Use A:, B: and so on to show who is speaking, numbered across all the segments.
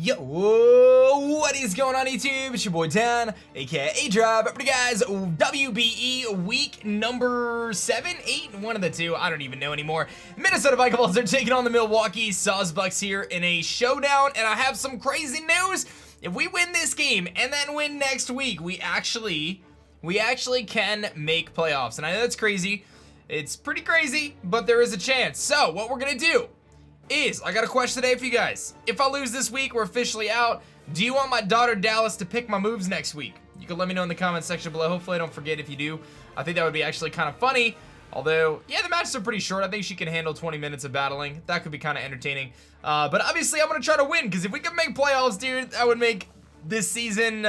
A: Yo, whoa, what is going on YouTube? It's your boy Dan, aka aDrive. Up to guys, WBE week number 7, 8, one of the two, I don't even know anymore. Minnesota Vikavolts are taking on the Milwaukee Sawsbucks here in a showdown, and I have some crazy news. If we win this game and then win next week, we actually can make playoffs. And I know that's crazy. It's pretty crazy, but there is a chance. So what we're gonna do is, I got a question today for you guys. If I lose this week, we're officially out. Do you want my daughter Dallas to pick my moves next week? You can let me know in the comments section below. Hopefully I don't forget if you do. I think that would be actually kind of funny. Although, yeah, the matches are pretty short. I think she can handle 20 minutes of battling. That could be kind of entertaining. But obviously I'm going to try to win, because if we can make playoffs, dude, that would make this season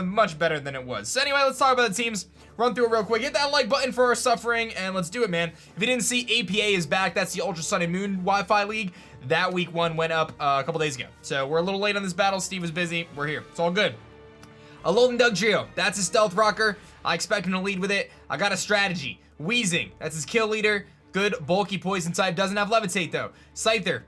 A: much better than it was. So anyway, let's talk about the teams. Run through it real quick. Hit that like button for our suffering, and let's do it, man. If you didn't see, APA is back. That's the Ultra Sun and Moon Wi-Fi League. That week 1 went up a couple days ago. So we're a little late on this battle. Steve was busy. We're here. It's all good. ALOLA Dugtrio. That's his stealth rocker. I expect him to lead with it. I got a strategy. Wheezing. That's his kill leader. Good bulky poison type. Doesn't have levitate though. Scyther.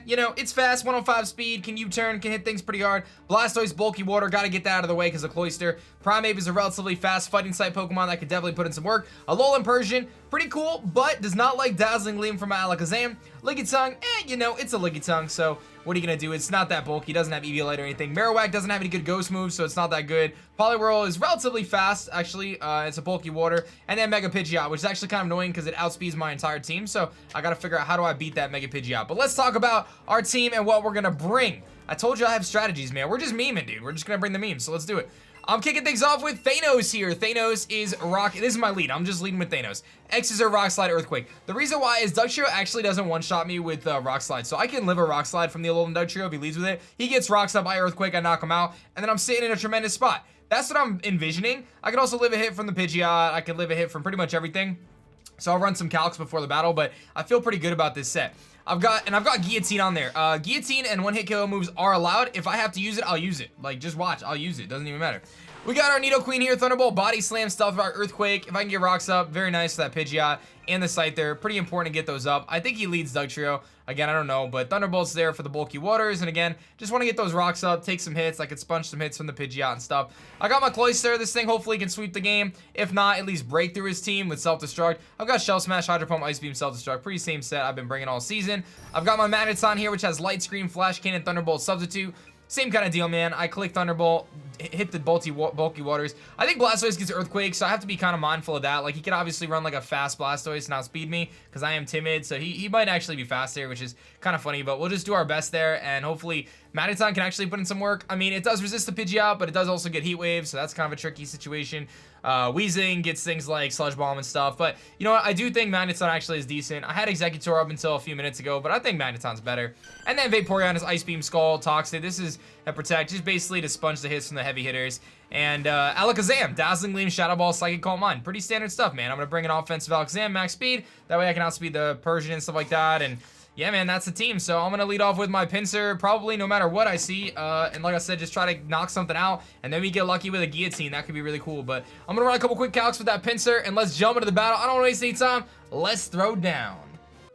A: You know, it's fast. 105 speed. Can U-turn. Can hit things pretty hard. Blastoise, bulky water. Gotta get that out of the way because of Cloyster. Primeape is a relatively fast fighting type Pokemon that could definitely put in some work. Alolan Persian. Pretty cool, but does not like Dazzling Gleam from my Alakazam. Lickitung. You know, it's a Lickitung, so what are you gonna do? It's not that bulky. Doesn't have Eevee Light or anything. Marowak doesn't have any good ghost moves, so it's not that good. Poliwhirl is relatively fast, actually. It's a bulky water. And then Mega Pidgeot, which is actually kind of annoying because it outspeeds my entire team, so I gotta figure out how do I beat that Mega Pidgeot. But let's talk about our team and what we're gonna bring. I told you I have strategies, man. We're just memeing, dude. We're just gonna bring the memes, so let's do it. I'm kicking things off with Thanos here. Thanos is rock. This is my lead. I'm just leading with Thanos. X is a Rock Slide Earthquake. The reason why is Dugtrio actually doesn't one-shot me with Rock Slide, so I can live a Rock Slide from the Alolan Dugtrio if he leads with it. He gets Rock Slide by Earthquake, I knock him out, and then I'm sitting in a tremendous spot. That's what I'm envisioning. I can also live a hit from the Pidgeot. I can live a hit from pretty much everything. So I'll run some calcs before the battle, but I feel pretty good about this set. I've got Guillotine on there. Guillotine and one-hit KO moves are allowed. If I have to use it, I'll use it. Like, just watch. I'll use it. Doesn't even matter. We got our Nidoqueen here. Thunderbolt, Body Slam, Stealth Rock, Earthquake. If I can get rocks up, very nice for that Pidgeot. And the Scyther. Pretty important to get those up. I think he leads Dugtrio. Again, I don't know, but Thunderbolt's there for the bulky waters. And again, just want to get those rocks up, take some hits. I could sponge some hits from the Pidgeot and stuff. I got my Cloyster. This thing hopefully can sweep the game. If not, at least break through his team with Self-Destruct. I've got Shell Smash, Hydro Pump, Ice Beam, Self-Destruct. Pretty same set I've been bringing all season. I've got my Magneton here, which has Light Screen, Flash Cannon, Thunderbolt, Substitute. Same kind of deal, man. I click Thunderbolt, hit the bulky waters. I think Blastoise gets Earthquake, so I have to be kind of mindful of that. Like, he could obviously run like a fast Blastoise and outspeed me, because I am timid, so he might actually be faster, which is kind of funny, but we'll just do our best there, and hopefully Magneton can actually put in some work. I mean, it does resist the Pidgeot, but it does also get Heat Wave, so that's kind of a tricky situation. Wheezing gets things like Sludge Bomb and stuff, but you know what? I do think Magneton actually is decent. I had Executor up until a few minutes ago, but I think Magneton's better. And then Vaporeon is Ice Beam, Scald, Toxic. This is a Protect, just basically to sponge the hits from the heavy hitters. And Alakazam, Dazzling Gleam, Shadow Ball, Psychic Calm Mind. Pretty standard stuff, man. I'm gonna bring an offensive Alakazam, max speed. That way I can outspeed the Persian and stuff like that. And yeah, man, that's the team. So I'm gonna lead off with my Pinsir, probably no matter what I see. And like I said, just try to knock something out, and then we get lucky with a Guillotine. That could be really cool. But I'm gonna run a couple quick calcs with that Pinsir, and let's jump into the battle. I don't wanna waste any time. Let's throw down.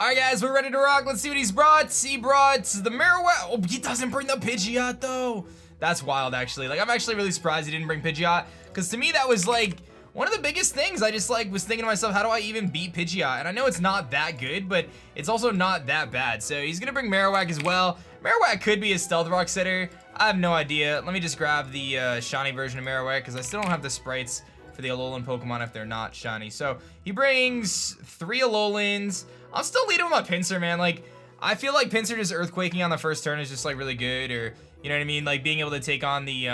A: All right, guys, we're ready to rock. Let's see what he's brought. He brought the Marowak. Oh, he doesn't bring the Pidgeot though. That's wild, actually. Like, I'm actually really surprised he didn't bring Pidgeot, because to me that was like one of the biggest things. I just like was thinking to myself, how do I even beat Pidgeot? And I know it's not that good, but it's also not that bad. So he's gonna bring Marowak as well. Marowak could be a Stealth Rock setter. I have no idea. Let me just grab the shiny version of Marowak, because I still don't have the sprites for the Alolan Pokemon if they're not shiny. So he brings 3 Alolans. I'm still leading with my Pinsir, man. Like, I feel like Pinsir just Earthquaking on the first turn is just like really good, or you know what I mean? Like being able to take on the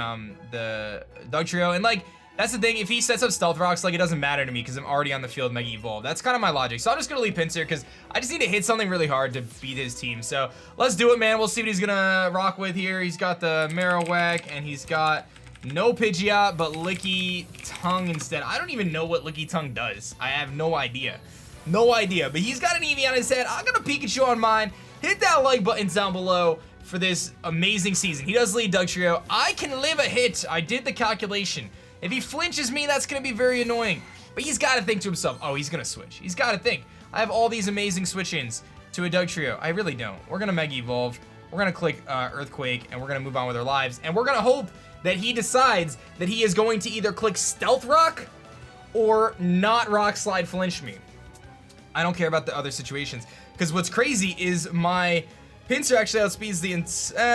A: Dugtrio, and like, that's the thing, if he sets up Stealth Rocks, like, it doesn't matter to me because I'm already on the field Mega Evolve. That's kind of my logic. So I'm just going to leave Pinsir because I just need to hit something really hard to beat his team. So let's do it, man. We'll see what he's going to rock with here. He's got the Marowak, and he's got no Pidgeot, but Lickitung instead. I don't even know what Lickitung does. I have no idea. No idea. But he's got an Eevee on his head. I got a Pikachu on mine. Hit that like button down below for this amazing season. He does lead Dugtrio. I can live a hit. I did the calculation. If he flinches me, that's going to be very annoying. But he's got to think to himself, oh, he's going to switch. He's got to think. I have all these amazing switch-ins to a Dugtrio. I really don't. We're going to Mega Evolve. we're gonna click Earthquake, and we're gonna move on with our lives. And we're gonna hope that he decides that he is going to either click Stealth Rock or not Rock Slide Flinch me. I don't care about the other situations, because what's crazy is my Pinsir actually outspeeds the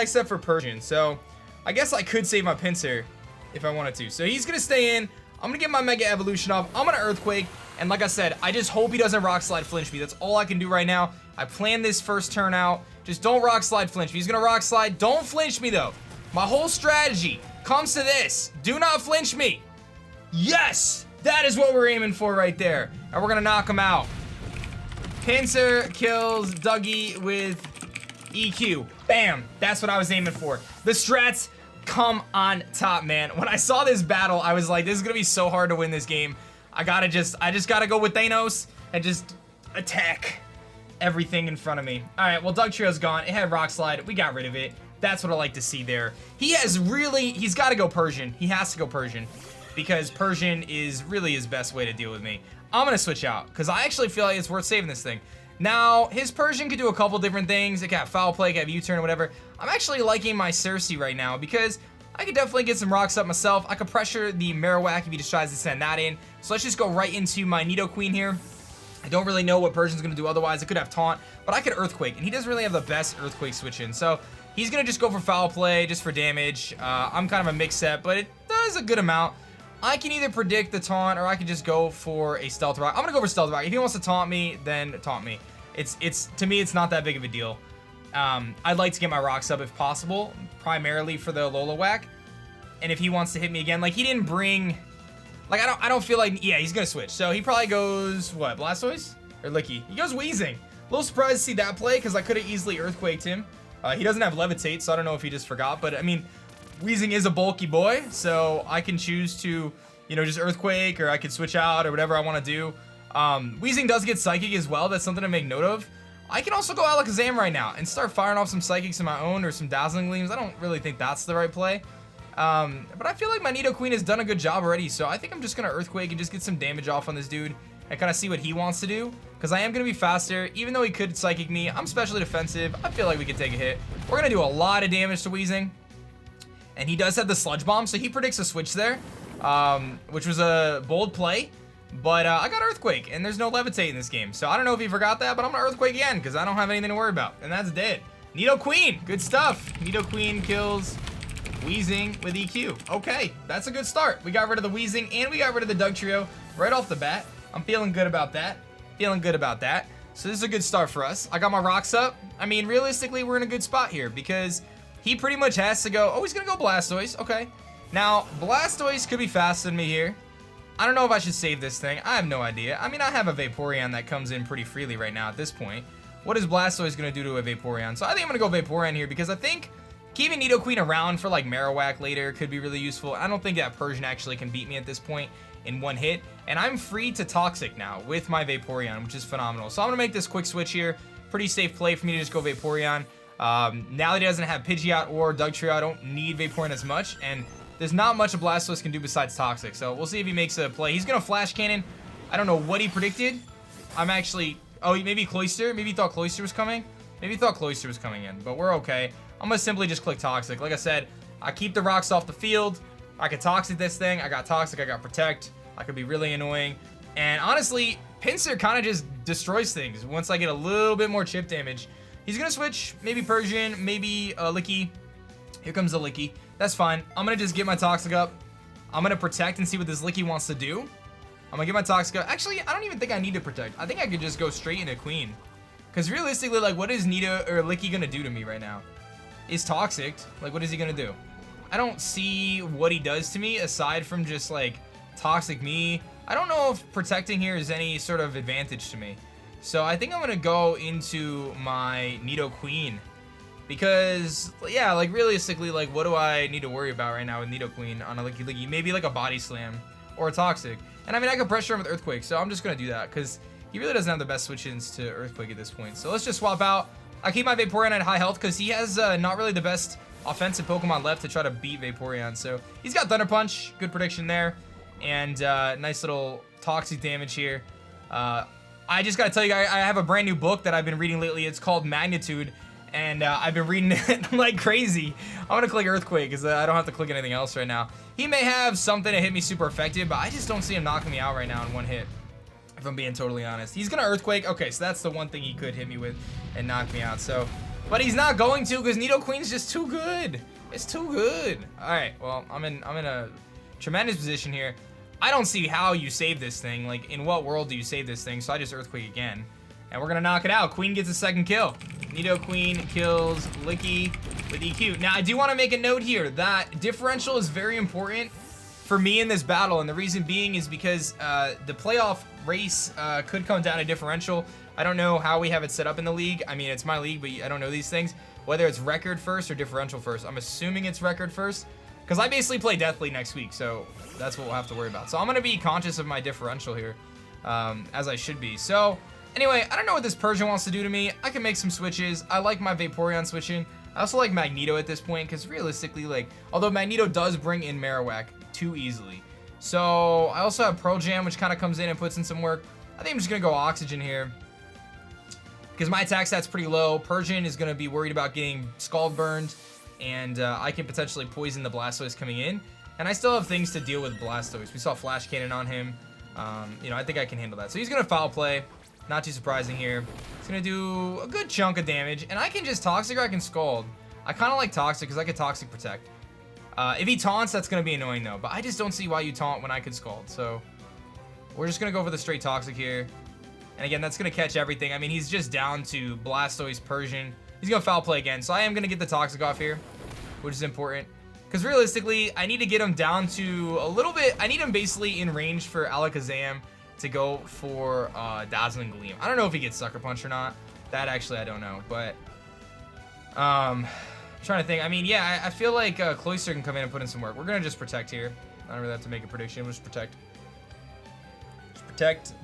A: except for Persian. So I guess I could save my Pinsir if I wanted to. So he's gonna stay in. I'm gonna get my Mega Evolution off. I'm gonna Earthquake, and like I said, I just hope he doesn't Rock Slide Flinch me. That's all I can do right now. I planned this first turn out. Just don't Rock Slide Flinch me. He's gonna Rock Slide. Don't flinch me though. My whole strategy comes to this. Do not flinch me. Yes! That is what we're aiming for right there. And we're gonna knock him out. Pinsir kills Dougie with EQ. Bam! That's what I was aiming for. The strats come on top, man. When I saw this battle, I was like, this is gonna be so hard to win this game. I just gotta go with Thanos and just attack everything in front of me. All right, well, Dugtrio's gone. It had Rock Slide. We got rid of it. That's what I like to see there. He's got to go Persian. He has to go Persian because Persian is really his best way to deal with me. I'm going to switch out because I actually feel like it's worth saving this thing. Now, his Persian could do a couple different things. It can have Foul Play, it can have U-Turn, or whatever. I'm actually liking my Cersei right now because I could definitely get some rocks up myself. I could pressure the Marowak if he decides to send that in. So let's just go right into my Nidoqueen here. I don't really know what Persian's going to do otherwise. It could have Taunt, but I could Earthquake, and he doesn't really have the best Earthquake switch in. So he's going to just go for Foul Play, just for damage. I'm kind of a mixed set, but it does a good amount. I can either predict the Taunt, or I can just go for a Stealth Rock. I'm going to go for Stealth Rock. If he wants to Taunt me, then Taunt me. To me, it's not that big of a deal. I'd like to get my rocks up if possible, primarily for the Alola whack. And if he wants to hit me again, like he didn't bring... Like, I don't feel like... Yeah, he's going to switch. So he probably goes, what, Blastoise? Or Licky? He goes Weezing. A little surprised to see that play, because I could have easily Earthquaked him. He doesn't have Levitate, so I don't know if he just forgot. But, I mean, Weezing is a bulky boy, so I can choose to, you know, just Earthquake, or I could switch out, or whatever I want to do. Weezing does get Psychic as well. That's something to make note of. I can also go Alakazam right now and start firing off some Psychics of my own, or some Dazzling Gleams. I don't really think that's the right play. But I feel like my Nidoqueen has done a good job already, so I think I'm just going to Earthquake and just get some damage off on this dude and kind of see what he wants to do, because I am going to be faster. Even though he could Psychic me, I'm specially defensive. I feel like we could take a hit. We're going to do a lot of damage to Weezing, and he does have the Sludge Bomb, so he predicts a switch there, which was a bold play, but I got Earthquake, and there's no Levitate in this game, so I don't know if he forgot that, but I'm going to Earthquake again, because I don't have anything to worry about, and that's dead. Nidoqueen, good stuff. Nidoqueen kills Weezing with EQ. Okay, that's a good start. We got rid of the Weezing and we got rid of the Dugtrio right off the bat. I'm feeling good about that. So this is a good start for us. I got my rocks up. I mean, realistically, we're in a good spot here because he pretty much has to go. Oh, he's going to go Blastoise. Okay. Now, Blastoise could be faster than me here. I don't know if I should save this thing. I have no idea. I mean, I have a Vaporeon that comes in pretty freely right now at this point. What is Blastoise going to do to a Vaporeon? So I think I'm going to go Vaporeon here because I think keeping Nidoqueen around for like Marowak later could be really useful. I don't think that Persian actually can beat me at this point in one hit. And I'm free to Toxic now with my Vaporeon, which is phenomenal. So I'm going to make this quick switch here. Pretty safe play for me to just go Vaporeon. Now that he doesn't have Pidgeot or Dugtrio, I don't need Vaporeon as much. And there's not much a Blastoise can do besides Toxic. So we'll see if he makes a play. He's going to Flash Cannon. I don't know what he predicted. I'm actually... Oh, maybe Cloyster? Maybe he thought Cloyster was coming? Maybe he thought Cloyster was coming in, but we're okay. I'm going to simply just click Toxic. Like I said, I keep the rocks off the field. I can Toxic this thing. I got Toxic. I got Protect. I could be really annoying. And honestly, Pinsir kind of just destroys things once I get a little bit more chip damage. He's going to switch. Maybe Persian. Maybe Licky. Here comes the Licky. That's fine. I'm going to just get my Toxic up. I'm going to Protect and see what this Licky wants to do. I'm going to get my Toxic up. Actually, I don't even think I need to Protect. I think I could just go straight into Queen. Because realistically, like, what is Licky going to do to me right now? Is Toxic. Like, what is he going to do? I don't see what he does to me aside from just, like, Toxic me. I don't know if protecting here is any sort of advantage to me. So I think I'm going to go into my Nidoqueen. Because, yeah, like, realistically, like, what do I need to worry about right now with Nidoqueen on a Licky? Maybe, like, a Body Slam or a Toxic. And, I mean, I can pressure him with Earthquake, so I'm just going to do that. Because he really doesn't have the best switch-ins to Earthquake at this point. So let's just swap out. I keep my Vaporeon at high health because he has not really the best offensive Pokemon left to try to beat Vaporeon. So he's got Thunder Punch. Good prediction there. And nice little Toxic damage here. I just got to tell you guys, I have a brand new book that I've been reading lately. It's called Magnitude. and I've been reading it like crazy. I'm gonna click Earthquake because I don't have to click anything else right now. He may have something to hit me super effective, but I just don't see him knocking me out right now in one hit, if I'm being totally honest. He's gonna Earthquake. Okay, so that's the one thing he could hit me with and knock me out. So, but he's not going to because Nidoqueen's just too good. It's too good. All right, well, I'm in a tremendous position here. I don't see how you save this thing. Like, in what world do you save this thing? So I just Earthquake again. And we're gonna knock it out. Queen gets a second kill. Nidoqueen kills Licky with EQ. Now, I do want to make a note here that differential is very important for me in this battle, and the reason being is because the playoff race could come down to differential. I don't know how we have it set up in the league. I mean, it's my league, but I don't know these things. Whether it's record first or differential first. I'm assuming it's record first, because I basically play Deathly next week, so that's what we'll have to worry about. So I'm gonna be conscious of my differential here, as I should be. So anyway, I don't know what this Persian wants to do to me. I can make some switches. I like my Vaporeon switching. I also like Magneto at this point, because realistically, like, although Magneto does bring in Marowak too easily. So I also have Pearl Jam, which kind of comes in and puts in some work. I think I'm just gonna go Oxygen here, because my attack stat's pretty low. Persian is gonna be worried about getting Scald burned, and I can potentially poison the Blastoise coming in. And I still have things to deal with Blastoise. We saw Flash Cannon on him. You know, I think I can handle that. So he's gonna Foul Play. Not too surprising here. He's gonna do a good chunk of damage, and I can just Toxic or I can Scald. I kind of like Toxic because I could Toxic Protect. If he taunts, that's gonna be annoying though, but I just don't see why you taunt when I could Scald. So we're just gonna go for the straight Toxic here. And again, that's gonna catch everything. I mean, he's just down to Blastoise, Persian. He's gonna Foul Play again, so I am gonna get the Toxic off here, which is important. Because realistically, I need to get him down to a little bit. I need him basically in range for Alakazam to go for Dazzling Gleam. I don't know if he gets Sucker Punch or not. That actually I don't know, but I'm trying to think. I mean, yeah, I feel like Cloyster can come in and put in some work. We're gonna just Protect here. I don't really have to make a prediction. We'll just Protect.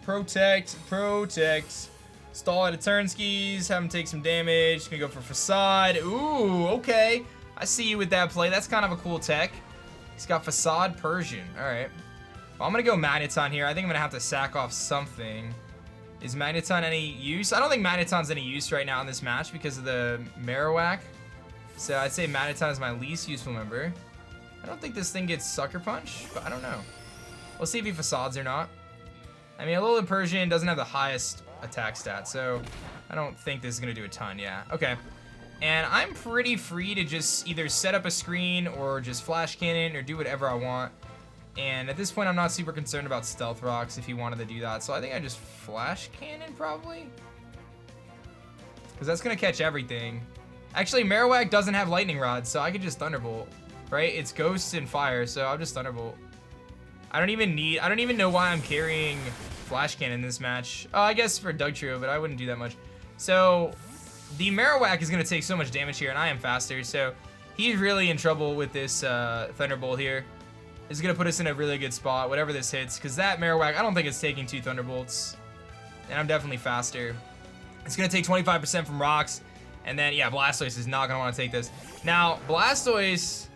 A: Protect. Stall out of turn skis, have him take some damage. Gonna go for Facade. Ooh, okay. I see you with that play. That's kind of a cool tech. He's got Facade, Persian. All right. Well, I'm gonna go Magneton here. I think I'm gonna have to sack off something. Is Magneton any use? I don't think Magneton's any use right now in this match because of the Marowak. So I'd say Magneton is my least useful member. I don't think this thing gets Sucker Punch, but I don't know. We'll see if he Facades or not. I mean, Alolan Persian doesn't have the highest attack stat, so I don't think this is gonna do a ton. Yeah, okay. And I'm pretty free to just either set up a screen or just Flash Cannon or do whatever I want. And at this point, I'm not super concerned about Stealth Rocks if he wanted to do that. So I think I just Flash Cannon probably, because that's gonna catch everything. Actually, Marowak doesn't have Lightning Rod, so I could just Thunderbolt, right? It's Ghosts and Fire, so I'll just Thunderbolt. I don't even know why I'm carrying Flash Cannon in this match. Oh, I guess for Dugtrio, but I wouldn't do that much. So the Marowak is gonna take so much damage here, and I am faster, so he's really in trouble with this Thunderbolt here. It's gonna put us in a really good spot, whatever this hits, because that Marowak, I don't think it's taking 2 Thunderbolts, and I'm definitely faster. It's gonna take 25% from rocks, and then, yeah, Blastoise is not gonna wanna take this. Now, Blastoise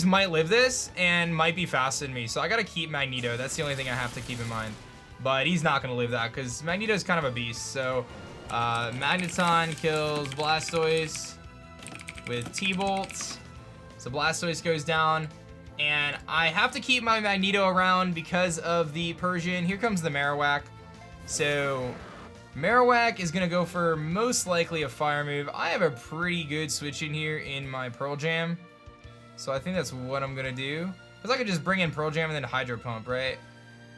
A: might live this and might be faster than me, so I gotta keep Magneto. That's the only thing I have to keep in mind. But he's not gonna live that because Magneto is kind of a beast. So Magneton kills Blastoise with T-Bolt. So Blastoise goes down, and I have to keep my Magneto around because of the Persian. Here comes the Marowak. So Marowak is gonna go for most likely a fire move. I have a pretty good switch in here in my Pearl Jam. So I think that's what I'm gonna do. Because I could just bring in Pearl Jam and then Hydro Pump, right?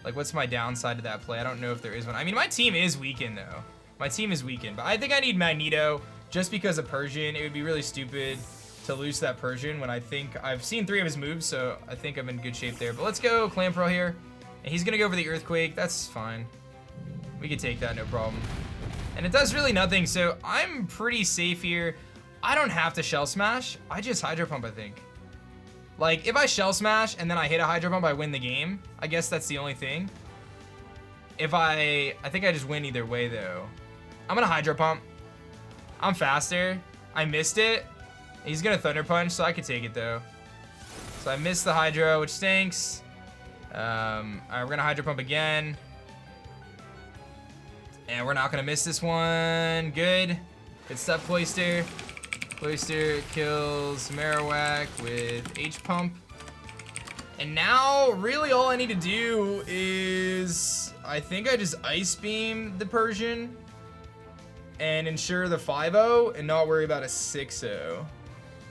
A: Like, what's my downside to that play? I don't know if there is one. I mean, my team is weakened, though. My team is weakened. But I think I need Magneto just because of Persian. It would be really stupid to lose that Persian when I think I've seen 3 of his moves, so I think I'm in good shape there. But let's go Clamperl here. And he's gonna go for the Earthquake. That's fine. We can take that, no problem. And it does really nothing, so I'm pretty safe here. I don't have to Shell Smash. I just Hydro Pump, I think. Like, if I Shell Smash and then I hit a Hydro Pump, I win the game. I guess that's the only thing. I think I just win either way, though. I'm gonna Hydro Pump. I'm faster. I missed it. He's gonna Thunder Punch, so I could take it, though. So I missed the Hydro, which stinks. Alright, we're gonna Hydro Pump again. And we're not gonna miss this one. Good. Good stuff, Cloyster. Cloyster kills Marowak with H-Pump. And now, really all I need to do is, I think I just Ice Beam the Persian and ensure the 5-0 and not worry about a 6-0.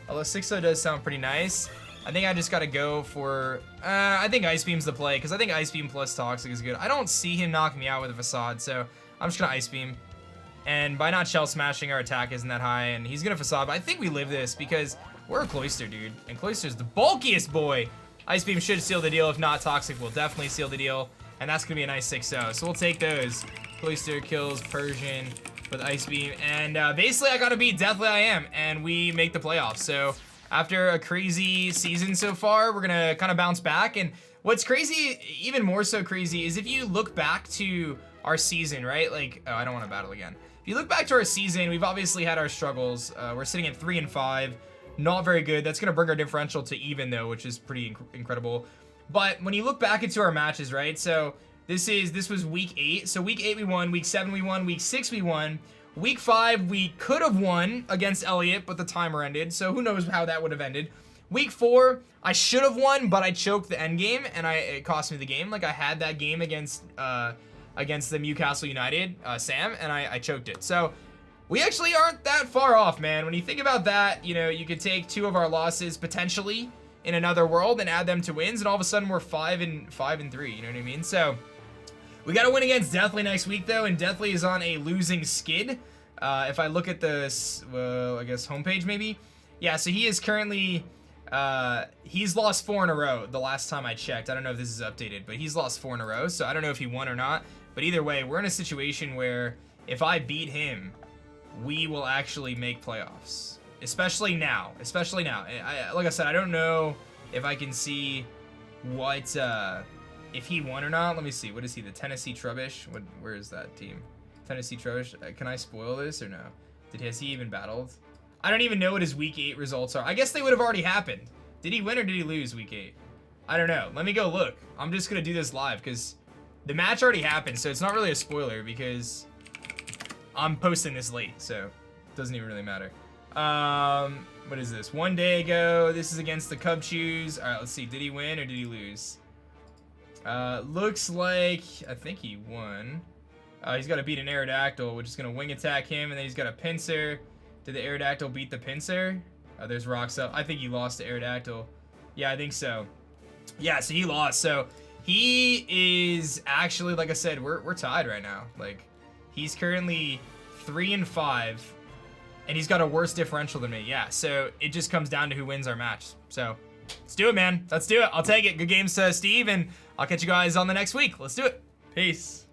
A: Although 6-0 does sound pretty nice. I think I just gotta go for, I think Ice Beam's the play, because I think Ice Beam plus Toxic is good. I don't see him knocking me out with a Facade, so I'm just gonna Ice Beam. And by not Shell Smashing, our attack isn't that high, and he's gonna Facade, but I think we live this, because we're a Cloyster, dude. And Cloyster's the bulkiest boy. Ice Beam should seal the deal. If not, Toxic will definitely seal the deal. And that's going to be a nice 6-0. So we'll take those. Cloyster kills Persian with Ice Beam. And basically, I got to beat Deathly I Am. And we make the playoffs. So after a crazy season so far, we're going to kind of bounce back. And what's crazy, even more so crazy, is if you look back to our season, right? Like, oh, I don't want to battle again. If you look back to our season, we've obviously had our struggles. We're sitting at 3-5. Not very good. That's going to bring our differential to even, though, which is pretty incredible. But when you look back into our matches, right? So this was week 8. So week 8 we won. Week 7 we won. Week 6 we won. Week 5 we could have won against Elliot, but the timer ended. So who knows how that would have ended. Week 4 I should have won, but I choked the end game, and it cost me the game. Like I had that game against the Newcastle United Sam, and I choked it. So we actually aren't that far off, man. When you think about that, you know, you could take 2 of our losses potentially in another world and add them to wins, and all of a sudden we're 5-3. You know what I mean? So we got to win against Deathly next week, though, and Deathly is on a losing skid. If I look at the, well, I guess homepage maybe. Yeah, so he is currently, he's lost 4 in a row. The last time I checked, I don't know if this is updated, but he's lost 4 in a row. So I don't know if he won or not. But either way, we're in a situation where if I beat him, we will actually make playoffs, especially now. Like I said, I don't know if I can see what if he won or not. Let me see. What is he? The Tennessee Trubbish? Where is that team? Tennessee Trubbish. Can I spoil this or no? Has he even battled? I don't even know what his week 8 results are. I guess they would have already happened. Did he win or did he lose week 8? I don't know. Let me go look. I'm just gonna do this live because the match already happened, so it's not really a spoiler because I'm posting this late, so it doesn't even really matter. What is this? 1 day ago. This is against the Cub Chews. All right, let's see. Did he win or did he lose? Looks like I think he won. He's got to beat an Aerodactyl, which is gonna wing attack him, and then he's got a Pinsir. Did the Aerodactyl beat the Pinsir? There's rocks up. I think he lost to Aerodactyl. Yeah, I think so. Yeah, so he lost. So he is actually, like I said, we're tied right now. Like, he's currently 3-5, and he's got a worse differential than me. Yeah, so it just comes down to who wins our match. So let's do it, man. Let's do it. I'll take it. Good games to Steve, and I'll catch you guys on the next week. Let's do it. Peace.